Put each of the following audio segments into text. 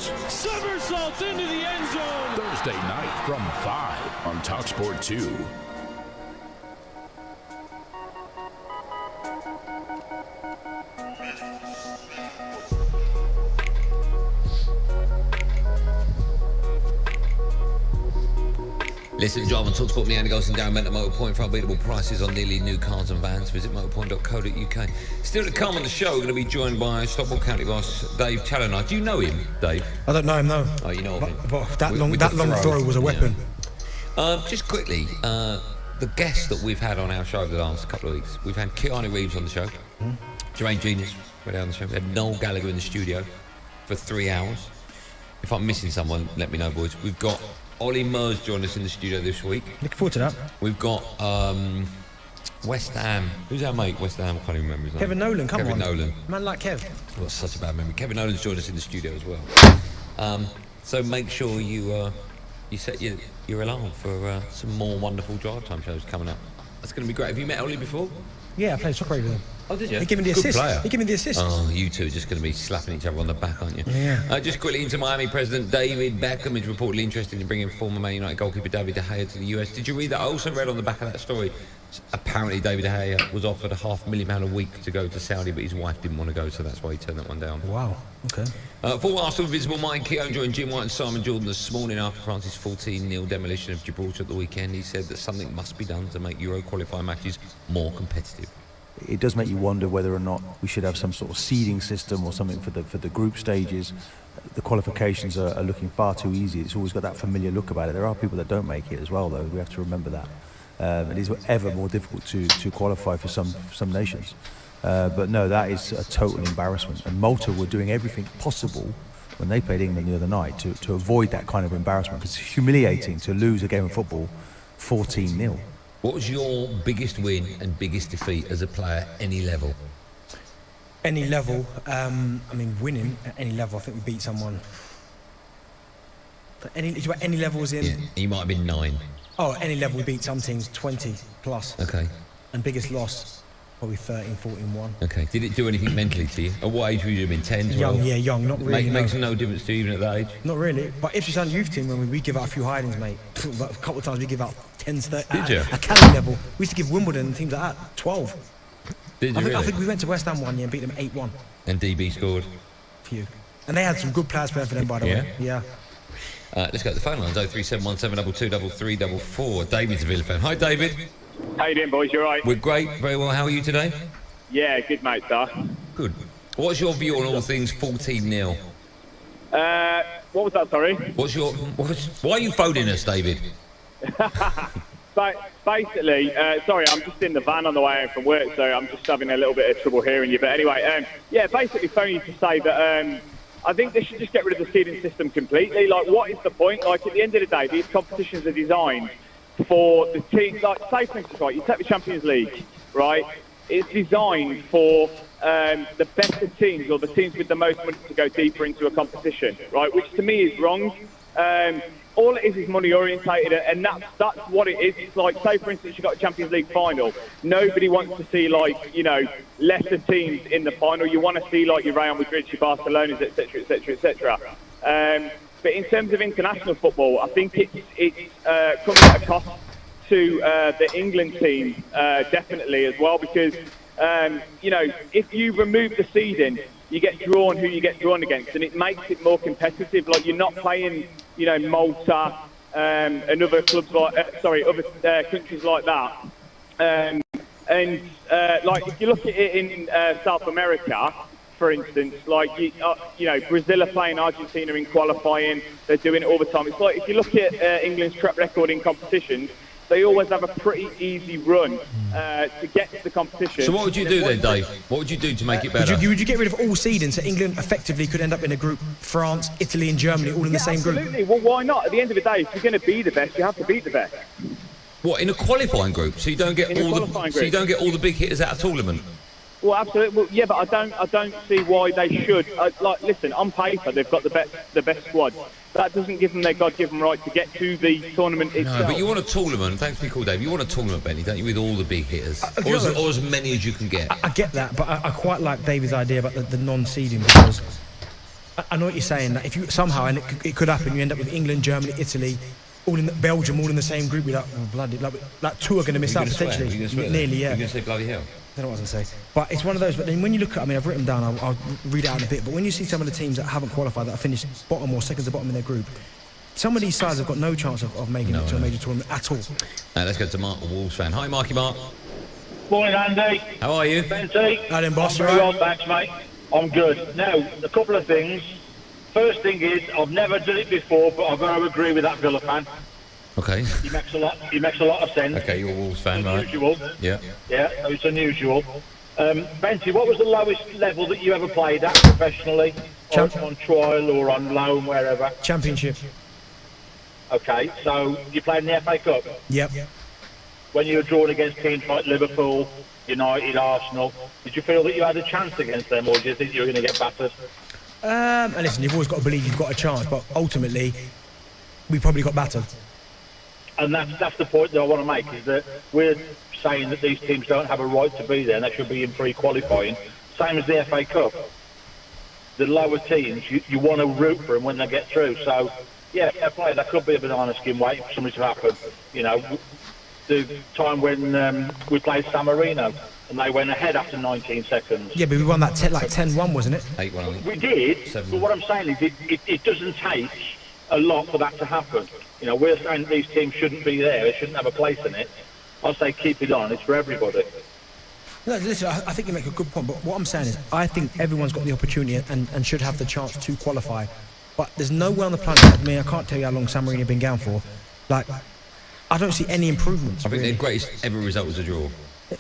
Sports. Somersaults into the end zone. Thursday night from 5 on TalkSport 2. Listen, drive on TalkSport, Leanne Golson, Darren Bent at Motorpoint for unbeatable prices on nearly new cars and vans. Visit motorpoint.co.uk. Still to come on the show, we're going to be joined by Stockport County boss Dave Challoner. Do you know him, Dave? I don't know him, no. Oh, you know him. But that long throw was a weapon. Yeah. Just quickly, the guests that we've had on our show over the last couple of weeks, we've had Keanu Reeves on the show, Jermaine Genius went on the show, we had Noel Gallagher in the studio for 3 hours. If I'm missing someone, let me know, boys. We've got Ollie Murs joined us in the studio this week. Looking forward to that. We've got West Ham. Who's our mate? West Ham. I can't even remember his name. Kevin Nolan, come on. Kevin Nolan. Man like Kev. I've got such a bad memory. Kevin Nolan's joined us in the studio as well. So make sure you set your alarm for some more wonderful drive time shows coming up. That's going to be great. Have you met Ollie before? Yeah, I played soccer with him. Oh, did you? He gave me the Good assist. player. He gave me the assist. Oh, you two are just going to be slapping each other on the back, aren't you? Yeah. Just quickly into Miami, President David Beckham is reportedly interested in bringing former Man United goalkeeper David De Gea to the US. Did you read that? I also read on the back of that story, apparently David De Gea was offered £500,000 a week to go to Saudi, but his wife didn't want to go, so that's why he turned that one down. Wow, okay. For Arsenal Visible Mike Keown joined Jim White and Simon Jordan this morning after France's 14-0 demolition of Gibraltar at the weekend. He said that something must be done to make Euro qualifying matches more competitive. It does make you wonder whether or not we should have some sort of seeding system or something for the group stages. The qualifications are looking far too easy. It's always got that familiar look about it. There are people that don't make it as well, though. We have to remember that. It is ever more difficult to qualify for some nations. But no, that is a total embarrassment. And Malta were doing everything possible when they played England the other night to avoid that kind of embarrassment. Because it's humiliating to lose a game of football 14-0. What was your biggest win and biggest defeat as a player, any level? Any level, I mean, winning at any level, I think we beat someone. But any levels in? Yeah, you might have been 9. Oh, any level, we beat some teams 20 plus. Okay. And biggest loss, probably 13, 14, 1. Okay. Did it do anything mentally to you? At what age were you in? 10, 12? Young, not really. Makes no difference to you even at that age? Not really. But Ipswich Town youth team, when we give out a few hidings, mate, a couple of times we give out 10s, 30. Did you? Academy level. We used to give Wimbledon and teams like that 12. Did you really? I think we went to West Ham one year and beat them 8-1. And DB scored? Few. And they had some good players playing for them, by the way. Yeah. Let's go to the phone lines, 03717223344. David's a Villa fan. Hi, David. How you doing, boys? You all right? We're great. Very well. How are you today? Yeah, good, mate, sir. Good. What's your view on all things 14-0? What was that, sorry? Why are you phoning us, David? Basically, sorry, I'm just in the van on the way home from work, so I'm just having a little bit of trouble hearing you. But anyway, basically phoning you to say that I think they should just get rid of the seeding system completely. Like, what is the point? Like, at the end of the day, these competitions are designed for the teams. Like, say, for instance, right, you take the Champions League, right? It's designed for the better teams or the teams with the most money to go deeper into a competition, right? Which to me is wrong. All it is money orientated, and that's what it is. It's like, say for instance, you got a Champions League final. Nobody wants to see, like, you know, lesser teams in the final. You want to see, like, your Real Madrid, your Barcelonas, etc., etc., etc. But in terms of international football, I think it's coming at a cost to the England team, definitely as well, because you know, if you remove the seeding, you get drawn who you get drawn against, and it makes it more competitive. Like, you're not playing, you know, Malta and other clubs like, other countries like that. Like, if you look at it in South America, for instance, like, you know, Brazil are playing Argentina in qualifying. They're doing it all the time. It's like, if you look at England's track record in competitions, they always have a pretty easy run to get to the competition. So what would you do then, Dave? What would you do to make it better? Would you get rid of all seeding so England effectively could end up in a group, France, Italy and Germany all in the same group? Absolutely. Well, why not? At the end of the day, if you're going to be the best, you have to beat the best. What, in a qualifying group? So you don't get all the big hitters out of tournament? Well, absolutely. Well, yeah, but I don't see why they should. Like, listen, on paper they've got the best squad. That doesn't give them their God-given right to get to the tournament itself. No, but you want a tournament. Thanks for your call, Dave. You want a tournament, Benny, don't you, with all the big hitters, or as many as you can get. I get that, but I quite like David's idea about the non-seeding, because I know what you're saying. That if you somehow, and it could happen, you end up with England, Germany, Italy, Belgium, all in the same group. You're like, oh, bloody, like two are going to miss out potentially. Nearly, yeah. You're going to say bloody hell. I don't know what I was going to say. But it's one of those. But then when you look at, I mean, I've written down. I'll read it out in a bit. But when you see some of the teams that haven't qualified, that have finished bottom or seconds to bottom in their group, some of these sides have got no chance of making it to a major tournament at all. Let's go to Mark, the Wolves fan. Hi, Marky Mark. Morning, Andy. How are you? Benty. Hi then, boss. I'm very well, thanks, mate. I'm good. Now, a couple of things. First thing is, I've never done it before, but I've got to agree with that Villa fan. Okay. He makes a lot of sense. Okay, you're a Wolves fan, right? Unusual. Yeah. Yeah, it's unusual. Benty, what was the lowest level that you ever played at professionally? On trial or on loan, wherever? Championship. Okay, so you played in the FA Cup? Yep. When you were drawn against teams like Liverpool, United, Arsenal, did you feel that you had a chance against them, or do you think you were going to get battered? And listen, you've always got to believe you've got a chance, but ultimately, we probably got battered. And that's the point that I want to make, is that we're saying that these teams don't have a right to be there and they should be in pre-qualifying. Same as the FA Cup. The lower teams, you want to root for them when they get through. So, yeah, fair play. That could be a banana skin waiting for something to happen. You know, the time when we played San Marino and they went ahead after 19 seconds. Yeah, but we won that 10-1, wasn't it? 8-1. We did, but what I'm saying is it doesn't take a lot for that to happen. You know, we're saying these teams shouldn't be there, they shouldn't have a place in it. I'll say keep it on, it's for everybody. No, listen, I think you make a good point, but what I'm saying is I think everyone's got the opportunity and should have the chance to qualify. But there's nowhere on the planet, I mean, I can't tell you how long San Marino have been going for. Like, I don't see any improvements. I think really. their greatest ever result was a draw.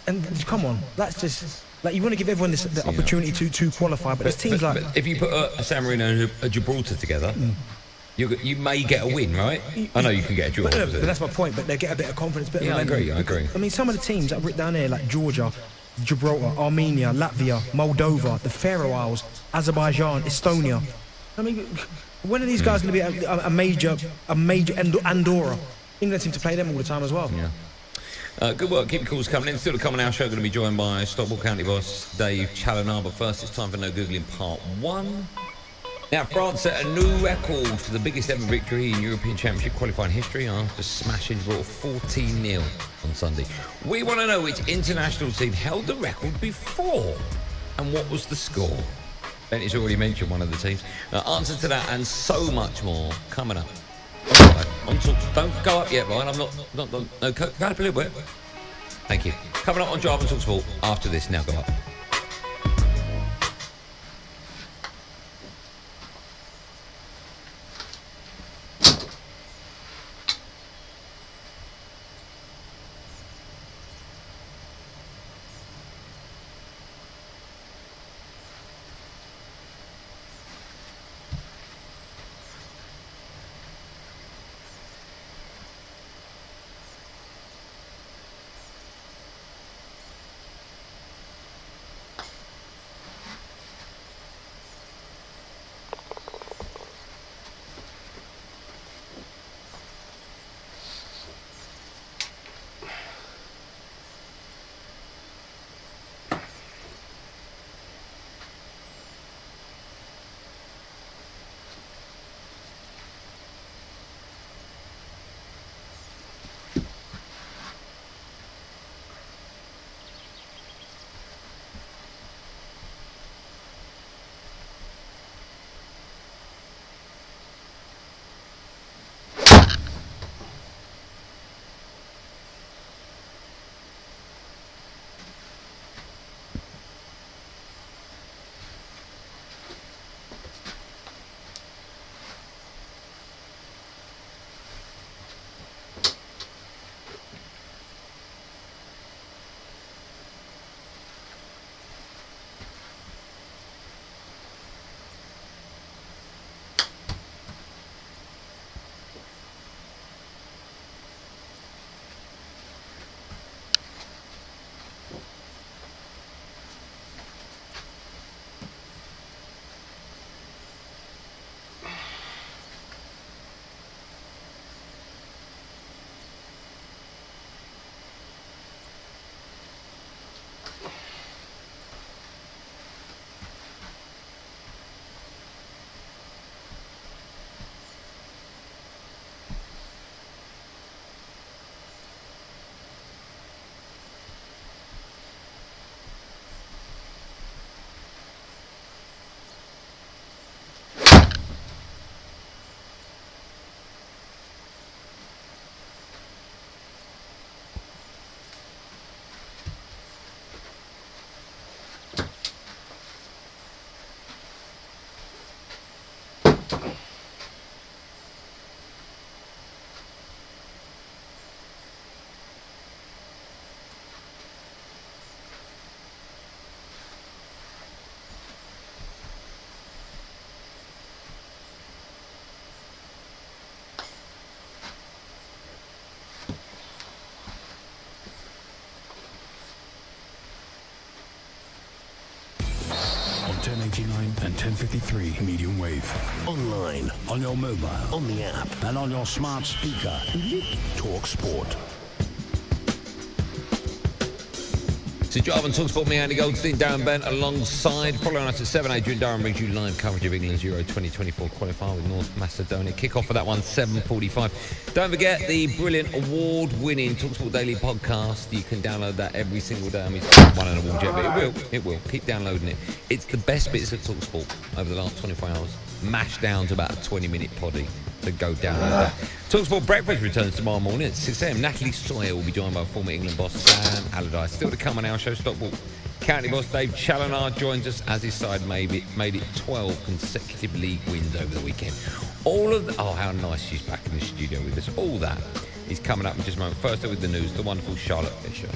And come on, that's just... Like, you want to give everyone the opportunity to qualify, but there's teams like... But if you put a San Marino and a Gibraltar together... You may get a win, right? I know you can get a draw. But that's my point, but they get a bit of confidence, bit of momentum. I agree. I mean, some of the teams that I've written down here, like Georgia, Gibraltar, Armenia, Latvia, Moldova, the Faroe Isles, Azerbaijan, Estonia. I mean, when are these guys going to be a major Andorra? England seem to play them all the time as well. Yeah. Good work. Keep your calls coming in. Still to come on our show. Going to be joined by Stockport County boss Dave Chaloner. But first, it's time for No Googling Part 1. Now, France set a new record for the biggest ever victory in European Championship qualifying history after smashing Gibraltar 14-0 on Sunday. We want to know which international team held the record before and what was the score. Benny's already mentioned one of the teams. Answer to that and so much more coming up. Don't go up yet, Ryan. I'm not no, go up a little bit. Thank you. Coming up on Drive and Talk Sport after this. Now go up. 1089 and 1053 medium wave. Online, On your mobile. on the app. And on your smart speaker. Talk Sport. So Drive on TalkSport, me, Andy Goldstein, Darren Bent alongside. Following us at 7, Adrian Durham brings you live coverage of England's Euro 2024 qualifier with North Macedonia. Kick-off for that one, 7:45. Don't forget the brilliant award-winning TalkSport Daily podcast. You can download that every single day. I mean, it's not won an award yet, but it will. Keep downloading it. It's the best bits of TalkSport over the last 24 hours, mashed down to about a 20-minute poddy. So go download that. TalkSport Breakfast returns tomorrow morning at 6 a.m. Natalie Sawyer will be joined by former England boss Sam Allardyce. Still to come on our show, Stockport County boss Dave Challoner joins us as his side made it 12 consecutive league wins over the weekend. How nice she's back in the studio with us. All that is coming up in just a moment. First up with the news, the wonderful Charlotte Fisher.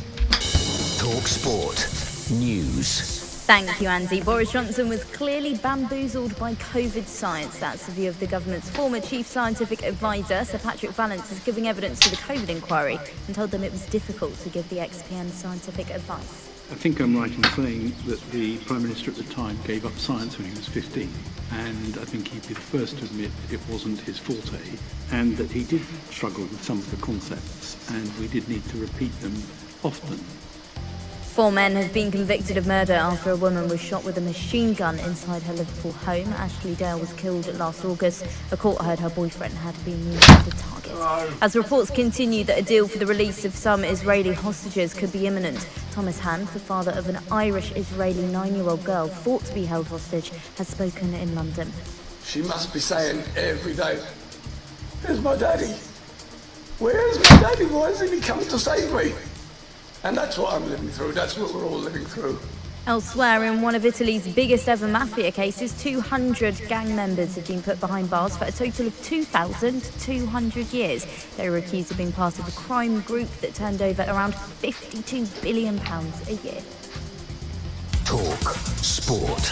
Talk Sport News. Thank you, Andy. Boris Johnson was clearly bamboozled by COVID science. That's the view of the government's former chief scientific advisor, Sir Patrick Vallance, is giving evidence to the COVID inquiry and told them it was difficult to give the ex-PM scientific advice. I think I'm right in saying that the Prime Minister at the time gave up science when he was 15, and I think he'd be the first to admit it wasn't his forte, and that he did struggle with some of the concepts, and we did need to repeat them often. 4 men have been convicted of murder after a woman was shot with a machine gun inside her Liverpool home. Ashley Dale was killed last August. A court heard her boyfriend had been used as a target. As reports continue that a deal for the release of some Israeli hostages could be imminent, Thomas Hand, the father of an Irish-Israeli 9-year-old girl thought to be held hostage, has spoken in London. She must be saying every day, "Where's my daddy? Where's my daddy? Why isn't he coming to save me?" And that's what I'm living through. That's what we're all living through. Elsewhere, in one of Italy's biggest ever mafia cases, 200 gang members have been put behind bars for a total of 2,200 years. They were accused of being part of a crime group that turned over around £52 billion a year. Talk Sport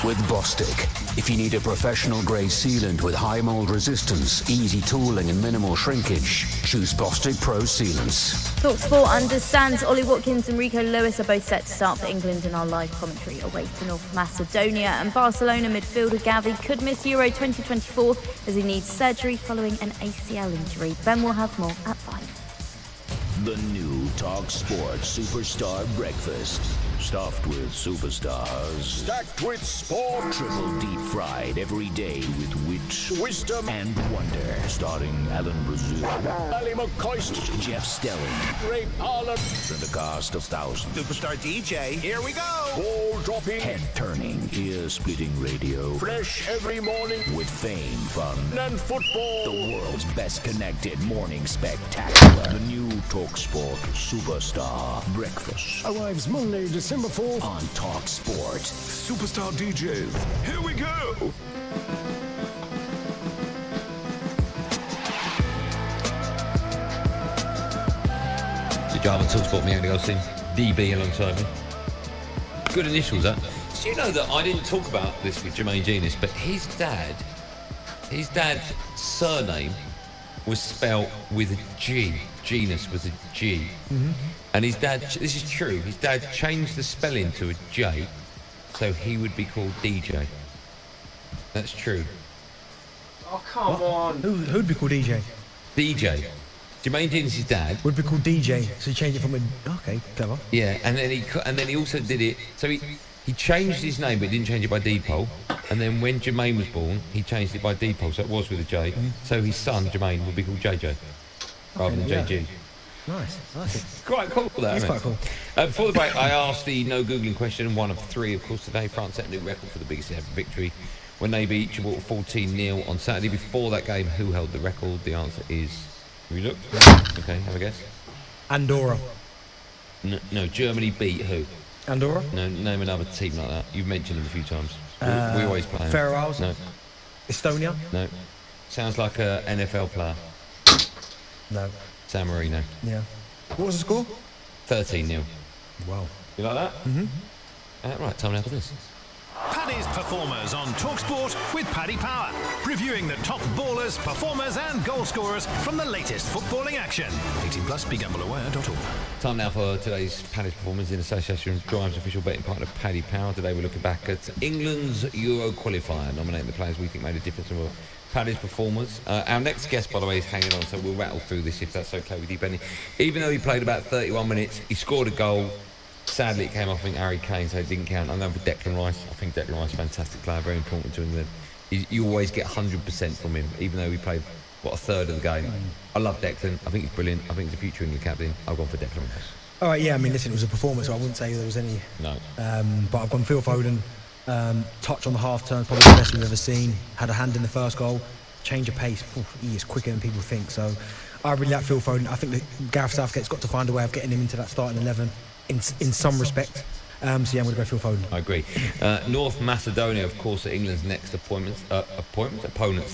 with Bostik. If you need a professional grade sealant with high mold resistance, easy tooling and minimal shrinkage, choose Bostik Pro Sealants. TalkSport understands Ollie Watkins and Rico Lewis are both set to start for England in our live commentary away to North Macedonia, and Barcelona midfielder Gavi could miss Euro 2024 as he needs surgery following an ACL injury. Ben will have more at 5. The new Talk Sport Superstar Breakfast. Stuffed with superstars. Stacked with sport. Triple deep fried every day with wit, wisdom, and wonder. Starring Alan Brazil, Ali McCoist, Jeff Stelling, Ray Pollard, and the cast of thousands. Superstar DJ, here we go. Ball dropping, head turning, ear splitting radio. Fresh every morning with fame, fun, and football. The world's best connected morning spectacular. The new Talk Sport Superstar Breakfast arrives Monday, December 4th on Talk Sport. Superstar DJs, here we go. The Drive on TalkSport, me, Andy Goldstein, DB alongside me. Good initials, that. So you know that I didn't talk about this with Jermaine Genius, but his dad's surname was spelt with a G. Genus was a G. Mm-hmm. And his dad, this is true, his dad changed the spelling to a J so he would be called DJ. That's true. Oh, come on. Who'd be called DJ? DJ. Jermaine Genius' dad would be called DJ, so he changed it from a... Okay, clever. Yeah, and then he also did it, so he changed his name but didn't change it by default, and then when Jermaine was born, he changed it by default, so it was with a J. Mm-hmm. So his son, Jermaine, would be called JJ, rather than JG. Nice. It's quite cool, that, isn't it? It's quite cool. Before the break, I asked the no Googling question, one of 3, of course, today. France set a new record for the biggest ever victory when they beat Gibraltar 14-0 on Saturday. Before that game, who held the record? The answer is... Have you looked? Okay, have a guess. Andorra. No, Germany beat who? Andorra? No, name another team like that. You've mentioned them a few times. We always play them. Faroe Isles? No. Estonia? No. Sounds like an NFL player. No. San Marino. Yeah. What was the score? 13-0. Wow. You like that? Mm-hmm. Right, time now for this. Paddy's Performers on TalkSport with Paddy Power. Reviewing the top ballers, performers and goal scorers from the latest footballing action. 18 plus, begambleaware.org. Time now for today's Paddy's Performance in association with Drive's official betting partner, Paddy Power. Today we're looking back at England's Euro qualifier, nominating the players we think made a difference in Paddy's Performers. Our next guest, by the way, is hanging on, so we'll rattle through this if that's okay with you, Benny. Even though he played about 31 minutes, he scored a goal. Sadly, it came off, I think, Harry Kane, so it didn't count. I'm going for Declan Rice. I think Declan Rice is a fantastic player, very important to England. You always get 100% from him, even though he played, a third of the game. I love Declan. I think he's brilliant. I think he's the future England captain. I've gone for Declan Rice. All right, yeah, I mean, listen, it was a performance, so I wouldn't say there was any... No. But I've gone Phil Foden. Touch on the half-turn, probably the best we've ever seen. Had a hand in the first goal. Change of pace. He is quicker than people think, so I really like Phil Foden. I think that Gareth Southgate's got to find a way of getting him into that starting 11 in some respect. So yeah, I'm going to go Phil Foden. I agree. North Macedonia, of course, are England's next opponents.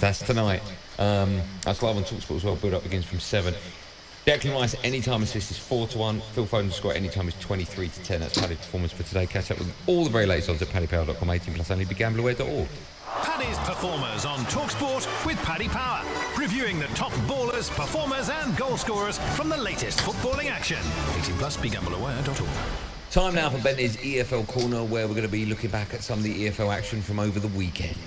That's tonight. That's live on TalkSport as well. Build up begins from 7. Declan Rice, anytime assist is 4-1. Phil Foden to score anytime is 23-10. That's Paddy's Performance for today. Catch up with all the very latest odds at paddypower.com. 18 plus only. Begambleaware.org. Paddy's Performers on TalkSport with Paddy Power. Reviewing the top ballers, performers and goal scorers from the latest footballing action. 18 plus, begambleaware.org. Time now for Bentley's EFL Corner, where we're going to be looking back at some of the EFL action from over the weekend.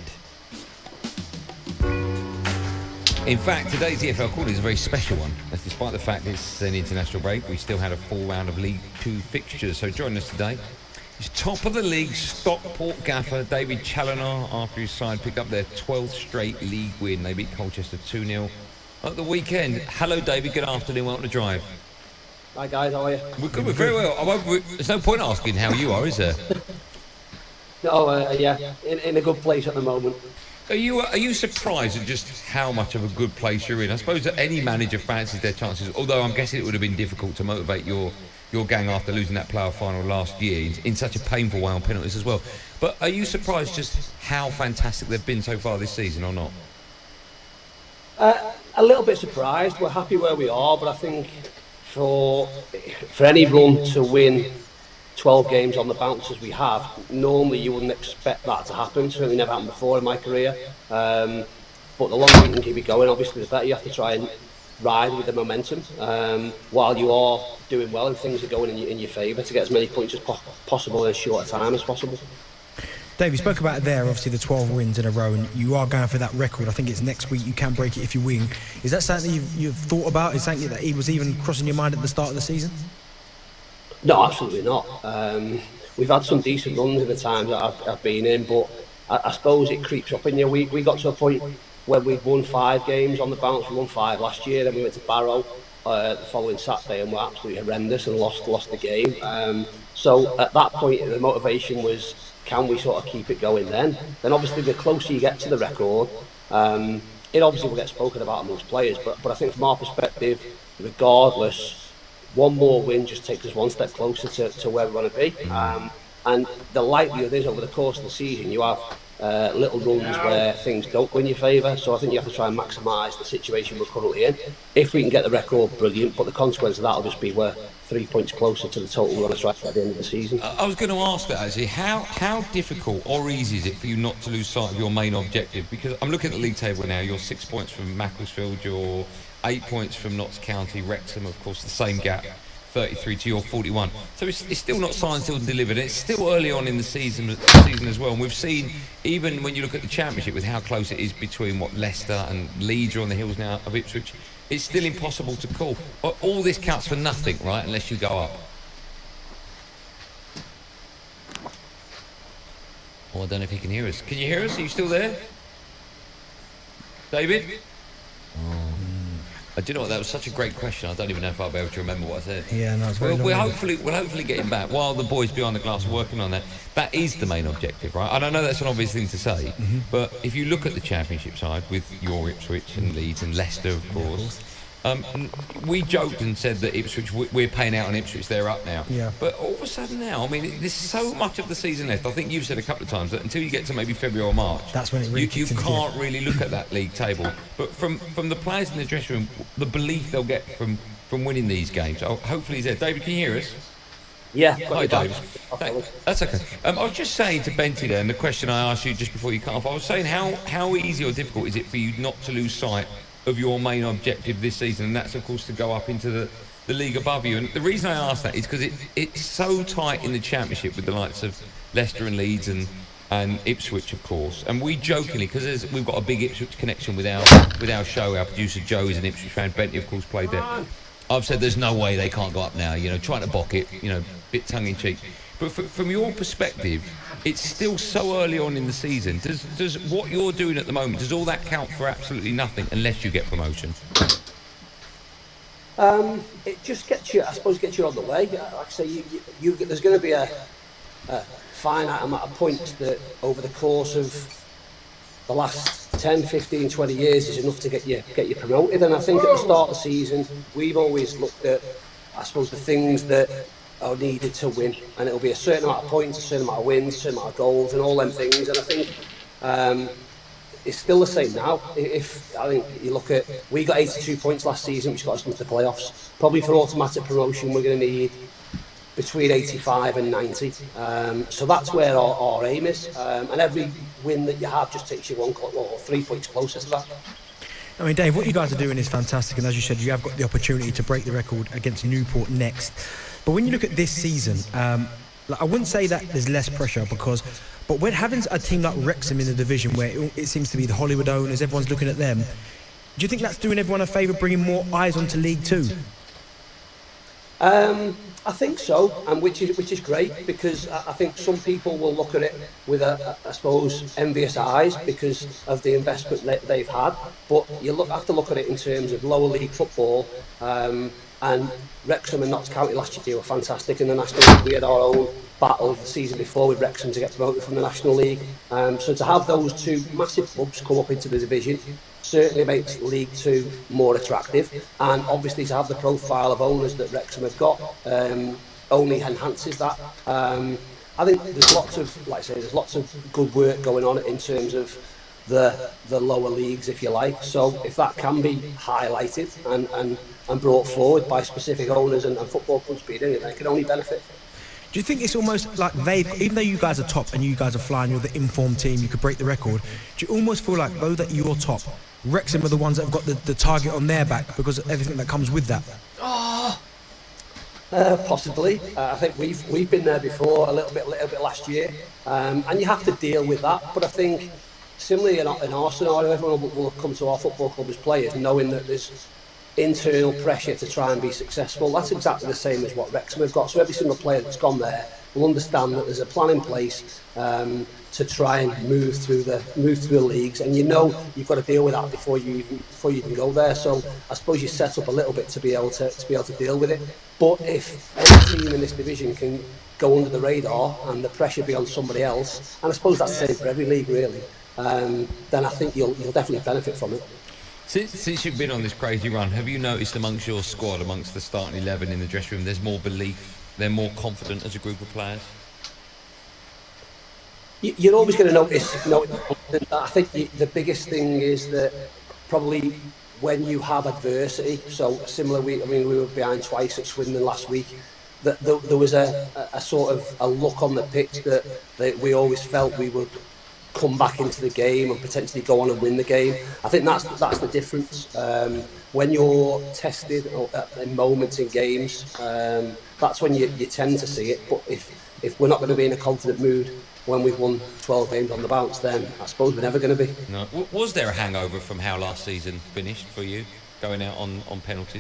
In fact, today's EFL Corner is a very special one, as despite the fact it's an international break, we still had a full round of League 2 fixtures. So joining us today is top of the league Stockport gaffer David Challoner, after his side picked up their 12th straight league win. They beat Colchester 2-0 at the weekend. Hello David, good afternoon, welcome to Drive. Hi guys, how are you? We're good, we're very well. There's no point asking how you are, is there? Yeah, in a good place at the moment. Are you surprised at just how much of a good place you're in? I suppose that any manager fancies their chances, although I'm guessing it would have been difficult to motivate your gang after losing that playoff final last year in such a painful way on penalties as well. But are you surprised just how fantastic they've been so far this season or not? A little bit surprised. We're happy where we are, but I think for any run to win 12 games on the bounce as we have, normally you wouldn't expect that to happen. Certainly never happened before in my career. But the longer you can keep it going, obviously the better. You have to try and ride with the momentum while you are doing well and things are going in your favour to get as many points as possible in as short a time as possible. Dave, you spoke about it there, obviously the 12 wins in a row, and you are going for that record. I think it's next week. You can break it if you win. Is that something you've thought about? Is something that it was even crossing your mind at the start of the season? No, absolutely not. We've had some decent runs in the times that I've been in, but I suppose it creeps up in you. We got to a point where we'd won 5 games on the bounce. We won 5 last year, then we went to Barrow the following Saturday and were absolutely horrendous and lost the game. So at that point the motivation was, can we sort of keep it going then? Then obviously the closer you get to the record, it obviously will get spoken about amongst players, but I think from our perspective, regardless, one more win just takes us one step closer to where we want to be. And the likelihood is over the course of the season you have little runs where things don't go in your favour, so I think you have to try and maximise the situation we're currently in. If we can get the record, brilliant, but the consequence of that will just be we're 3 points closer to the total we want to strike at the end of the season. I was going to ask that actually, how difficult or easy is it for you not to lose sight of your main objective? Because I'm looking at the league table now, you're 6 points from Macclesfield, you're 8 points from Notts County, Wrexham, of course the same gap, 33 to your 41. So it's still not signed, still delivered. It's still early on in the season as well. And we've seen, even when you look at the Championship, with how close it is between Leicester and Leeds are on the heels now of Ipswich, it's still impossible to call. All this counts for nothing, right, unless you go up. Oh, I don't know if you can hear us. Can you hear us? Are you still there? David? Oh. Do you know what? That was such a great question. I don't even know if I'll be able to remember what I said. Yeah, no, it's very we'll hopefully get him back while the boys behind the glass are working on that. That is the main objective, right? And I know that's an obvious thing to say, but if you look at the Championship side with your Ipswich and Leeds and Leicester, of course, we joked and said that Ipswich, we're paying out on Ipswich, they're up now. Yeah. But all of a sudden now, I mean, there's so much of the season left. I think you've said a couple of times that until you get to maybe February or March, that's when it really you can't really look at that league table. But from the players in the dressing room, the belief they'll get from winning these games, hopefully is there. David, can you hear us? Yeah, Hi, Dave. That's okay. I was just saying to Benty there, and the question I asked you just before you cut off, I was saying how easy or difficult is it for you not to lose sight of your main objective this season, and that's, of course, to go up into the league above you. And the reason I ask that is because it's so tight in the Championship with the likes of Leicester and Leeds and Ipswich, of course. And we jokingly, because we've got a big Ipswich connection with our show, our producer Joe is an Ipswich fan, Bentley, of course, played there. I've said there's no way they can't go up now, trying to bock it, bit tongue-in-cheek. But from your perspective, it's still so early on in the season. Does what you're doing at the moment, does all that count for absolutely nothing unless you get promotion? It just gets you, I suppose, on the way. Like I say, there's going to be a finite amount of points that over the course of the last 10, 15, 20 years is enough to get you promoted. And I think at the start of the season, we've always looked at, I suppose, the things that are needed to win. And it'll be a certain amount of points, a certain amount of wins, a certain amount of goals and all them things. And I think it's still the same now. I think you look at, we got 82 points last season, which got us into the playoffs. Probably for automatic promotion, we're going to need between 85 and 90. So that's where our aim is. And every win that you have just takes you 1 or 3 points closer to that. I mean, Dave, what you guys are doing is fantastic, and as you said, you have got the opportunity to break the record against Newport next. But when you look at this season, I wouldn't say that there's less pressure but when having a team like Wrexham in the division where it seems to be the Hollywood owners, everyone's looking at them, do you think that's doing everyone a favour, bringing more eyes onto League Two? I think so, and which is great, because I think some people will look at it with I suppose envious eyes because of the investment that they've had. But you have to look at it in terms of lower league football. And Wrexham and Notts County last year were fantastic in the National League. We had our own battle the season before with Wrexham to get promoted from the National League. So to have those two massive clubs come up into the division certainly makes League Two more attractive, and obviously to have the profile of owners that Wrexham have got only enhances that. I think there's lots of good work going on in terms of the lower leagues, if you like. So if that can be highlighted and brought forward by specific owners and football clubs being in it, they can only benefit. Do you think it's almost like even though you guys are top and you guys are flying, you're the informed team, you could break the record, do you almost feel like though that you're top, Wrexham are the ones that have got the target on their back because of everything that comes with that? Possibly. I think we've been there before a little bit last year, and you have to deal with that. But I think similarly in our scenario, everyone will come to our football club as players knowing that there's internal pressure to try and be successful. That's exactly the same as what Wrexham have got. So every single player that's gone there will understand that there's a plan in place to try and move through the leagues, and you've got to deal with that before you even go there. So I suppose you set up a little bit to be able to deal with it. But if any team in this division can go under the radar and the pressure be on somebody else, and I suppose that's the same for every league really, then I think you'll definitely benefit from it. Since you've been on this crazy run, have you noticed amongst your squad, amongst the starting 11 in the dressing room, there's more belief, they're more confident as a group of players? You're always going to notice. I think the biggest thing is that probably when you have adversity, so similar, we were behind twice at Swindon last week, that there was a sort of a look on the pitch that we always felt we would come back into the game and potentially go on and win the game. I think that's the difference. When you're tested in moments in games, that's when you tend to see it. But if we're not going to be in a confident mood when we've won 12 games on the bounce, then I suppose we're never going to be. No. Was there a hangover from how last season finished for you, going out on penalties?